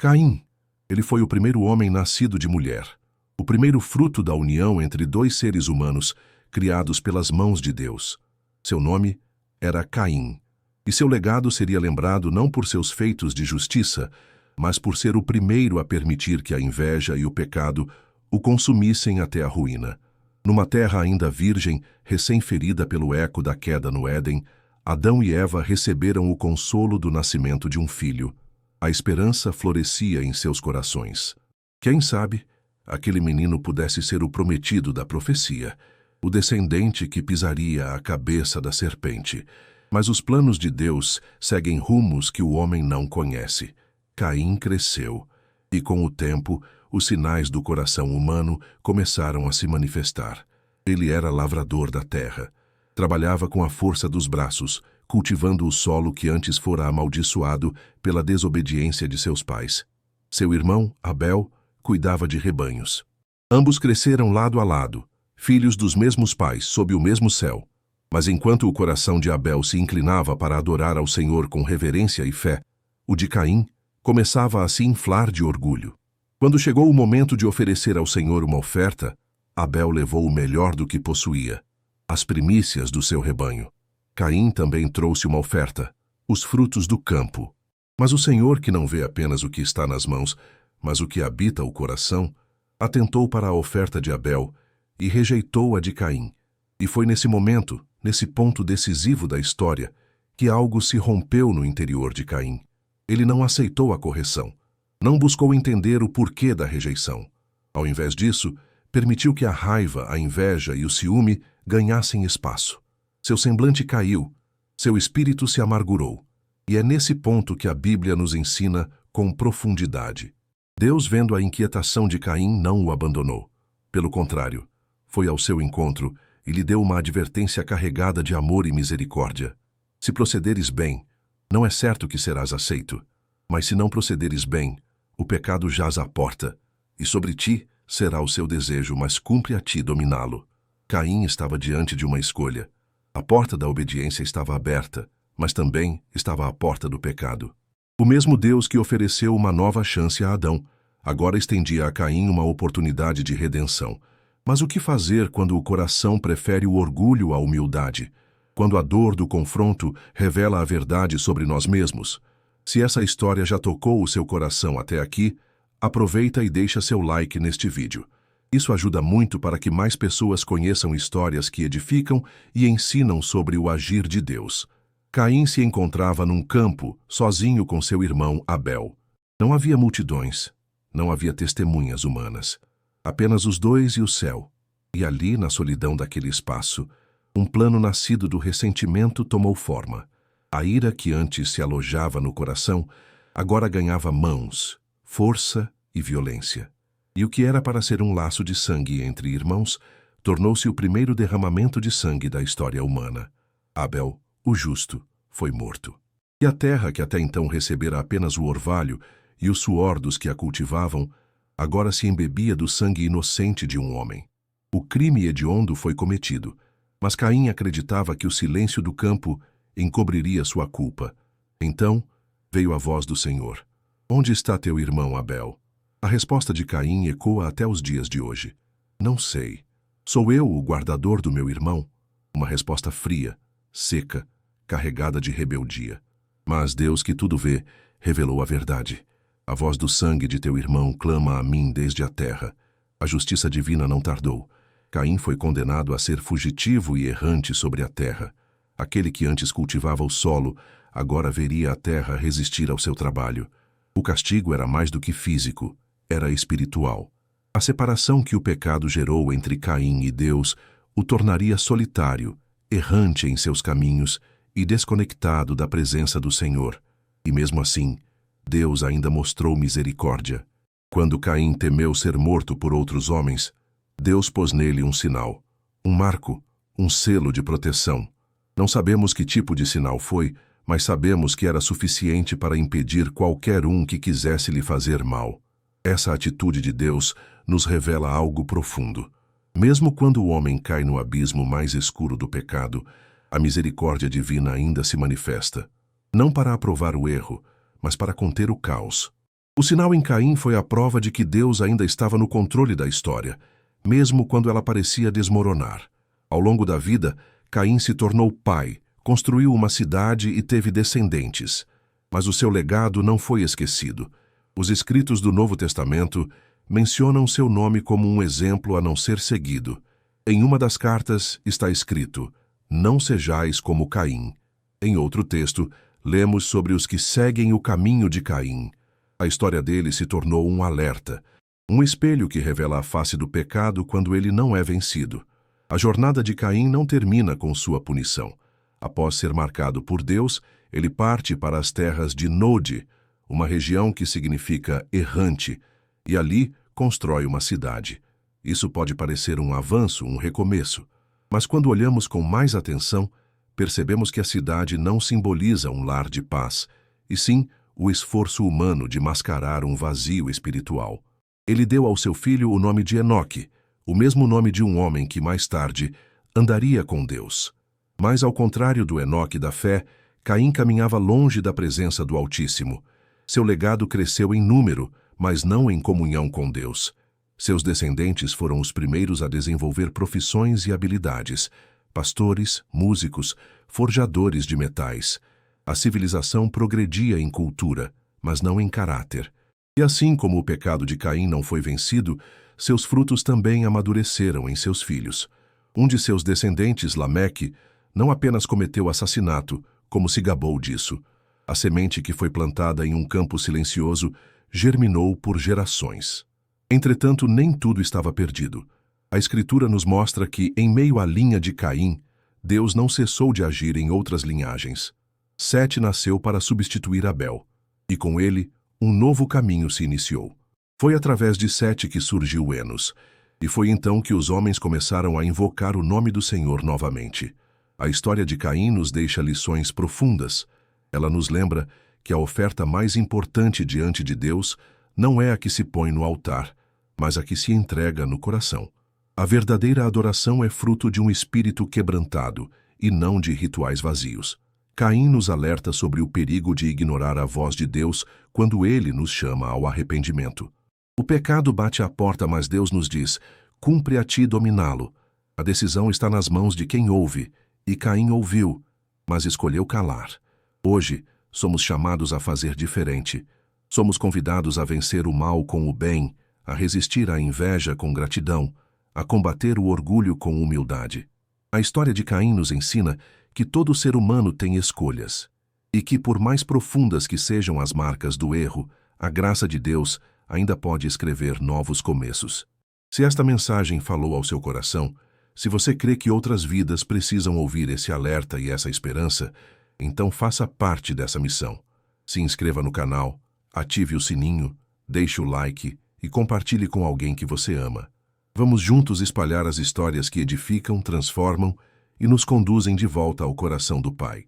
Caim, ele foi o primeiro homem nascido de mulher, o primeiro fruto da união entre dois seres humanos criados pelas mãos de Deus. Seu nome era Caim, e seu legado seria lembrado não por seus feitos de justiça, mas por ser o primeiro a permitir que a inveja e o pecado o consumissem até a ruína. Numa terra ainda virgem, recém-ferida pelo eco da queda no Éden, Adão e Eva receberam o consolo do nascimento de um filho. A esperança florescia em seus corações. Quem sabe, aquele menino pudesse ser o prometido da profecia, o descendente que pisaria a cabeça da serpente. Mas os planos de Deus seguem rumos que o homem não conhece. Caim cresceu, e com o tempo, os sinais do coração humano começaram a se manifestar. Ele era lavrador da terra. Trabalhava com a força dos braços, cultivando o solo que antes fora amaldiçoado pela desobediência de seus pais. Seu irmão, Abel, cuidava de rebanhos. Ambos cresceram lado a lado, filhos dos mesmos pais, sob o mesmo céu. Mas enquanto o coração de Abel se inclinava para adorar ao Senhor com reverência e fé, o de Caim começava a se inflar de orgulho. Quando chegou o momento de oferecer ao Senhor uma oferta, Abel levou o melhor do que possuía, as primícias do seu rebanho. Caim também trouxe uma oferta, os frutos do campo. Mas o Senhor, que não vê apenas o que está nas mãos, mas o que habita o coração, atentou para a oferta de Abel e rejeitou a de Caim. E foi nesse momento, nesse ponto decisivo da história, que algo se rompeu no interior de Caim. Ele não aceitou a correção. Não buscou entender o porquê da rejeição. Ao invés disso, permitiu que a raiva, a inveja e o ciúme ganhassem espaço. Seu semblante caiu, seu espírito se amargurou. E é nesse ponto que a Bíblia nos ensina com profundidade. Deus, vendo a inquietação de Caim, não o abandonou. Pelo contrário, foi ao seu encontro e lhe deu uma advertência carregada de amor e misericórdia. Se procederes bem, não é certo que serás aceito. Mas se não procederes bem, o pecado jaz à porta, e sobre ti será o seu desejo, mas cumpre a ti dominá-lo. Caim estava diante de uma escolha. A porta da obediência estava aberta, mas também estava a porta do pecado. O mesmo Deus que ofereceu uma nova chance a Adão, agora estendia a Caim uma oportunidade de redenção. Mas o que fazer quando o coração prefere o orgulho à humildade? Quando a dor do confronto revela a verdade sobre nós mesmos? Se essa história já tocou o seu coração até aqui, aproveita e deixa seu like neste vídeo. Isso ajuda muito para que mais pessoas conheçam histórias que edificam e ensinam sobre o agir de Deus. Caim se encontrava num campo, sozinho com seu irmão Abel. Não havia multidões, não havia testemunhas humanas. Apenas os dois e o céu. E ali, na solidão daquele espaço, um plano nascido do ressentimento tomou forma. A ira que antes se alojava no coração, agora ganhava mãos, força e violência. E o que era para ser um laço de sangue entre irmãos, tornou-se o primeiro derramamento de sangue da história humana. Abel, o justo, foi morto. E a terra, que até então recebera apenas o orvalho e o suor dos que a cultivavam, agora se embebia do sangue inocente de um homem. O crime hediondo foi cometido, mas Caim acreditava que o silêncio do campo encobriria sua culpa. Então veio a voz do Senhor. Onde está teu irmão Abel? A resposta de Caim ecoa até os dias de hoje. Não sei. Sou eu o guardador do meu irmão? Uma resposta fria, seca, carregada de rebeldia. Mas Deus, que tudo vê, revelou a verdade. A voz do sangue de teu irmão clama a mim desde a terra. A justiça divina não tardou. Caim foi condenado a ser fugitivo e errante sobre a terra. Aquele que antes cultivava o solo, agora veria a terra resistir ao seu trabalho. O castigo era mais do que físico, era espiritual. A separação que o pecado gerou entre Caim e Deus o tornaria solitário, errante em seus caminhos e desconectado da presença do Senhor. E mesmo assim, Deus ainda mostrou misericórdia. Quando Caim temeu ser morto por outros homens, Deus pôs nele um sinal, um marco, um selo de proteção. Não sabemos que tipo de sinal foi, mas sabemos que era suficiente para impedir qualquer um que quisesse lhe fazer mal. Essa atitude de Deus nos revela algo profundo. Mesmo quando o homem cai no abismo mais escuro do pecado, a misericórdia divina ainda se manifesta. Não para aprovar o erro, mas para conter o caos. O sinal em Caim foi a prova de que Deus ainda estava no controle da história, mesmo quando ela parecia desmoronar. Ao longo da vida, Caim se tornou pai, construiu uma cidade e teve descendentes. Mas o seu legado não foi esquecido. Os escritos do Novo Testamento mencionam seu nome como um exemplo a não ser seguido. Em uma das cartas está escrito: "Não sejais como Caim". Em outro texto, lemos sobre os que seguem o caminho de Caim. A história dele se tornou um alerta, um espelho que revela a face do pecado quando ele não é vencido. A jornada de Caim não termina com sua punição. Após ser marcado por Deus, ele parte para as terras de Nod, uma região que significa errante, e ali constrói uma cidade. Isso pode parecer um avanço, um recomeço, mas quando olhamos com mais atenção, percebemos que a cidade não simboliza um lar de paz, e sim o esforço humano de mascarar um vazio espiritual. Ele deu ao seu filho o nome de Enoque, o mesmo nome de um homem que mais tarde andaria com Deus. Mas ao contrário do Enoque da fé, Caim caminhava longe da presença do Altíssimo. Seu legado cresceu em número, mas não em comunhão com Deus. Seus descendentes foram os primeiros a desenvolver profissões e habilidades: pastores, músicos, forjadores de metais. A civilização progredia em cultura, mas não em caráter. E assim como o pecado de Caim não foi vencido, seus frutos também amadureceram em seus filhos. Um de seus descendentes, Lameque, não apenas cometeu assassinato, como se gabou disso. A semente que foi plantada em um campo silencioso germinou por gerações. Entretanto, nem tudo estava perdido. A Escritura nos mostra que, em meio à linha de Caim, Deus não cessou de agir em outras linhagens. Sete nasceu para substituir Abel, e com ele, um novo caminho se iniciou. Foi através de Sete que surgiu Enos, e foi então que os homens começaram a invocar o nome do Senhor novamente. A história de Caim nos deixa lições profundas. Ela nos lembra que a oferta mais importante diante de Deus não é a que se põe no altar, mas a que se entrega no coração. A verdadeira adoração é fruto de um espírito quebrantado e não de rituais vazios. Caim nos alerta sobre o perigo de ignorar a voz de Deus quando ele nos chama ao arrependimento. O pecado bate à porta, mas Deus nos diz: cumpre a ti dominá-lo. A decisão está nas mãos de quem ouve, e Caim ouviu, mas escolheu calar. Hoje, somos chamados a fazer diferente. Somos convidados a vencer o mal com o bem, a resistir à inveja com gratidão, a combater o orgulho com humildade. A história de Caim nos ensina que todo ser humano tem escolhas, e que, por mais profundas que sejam as marcas do erro, a graça de Deus ainda pode escrever novos começos. Se esta mensagem falou ao seu coração, se você crê que outras vidas precisam ouvir esse alerta e essa esperança, então faça parte dessa missão. Se inscreva no canal, ative o sininho, deixe o like e compartilhe com alguém que você ama. Vamos juntos espalhar as histórias que edificam, transformam e nos conduzem de volta ao coração do Pai.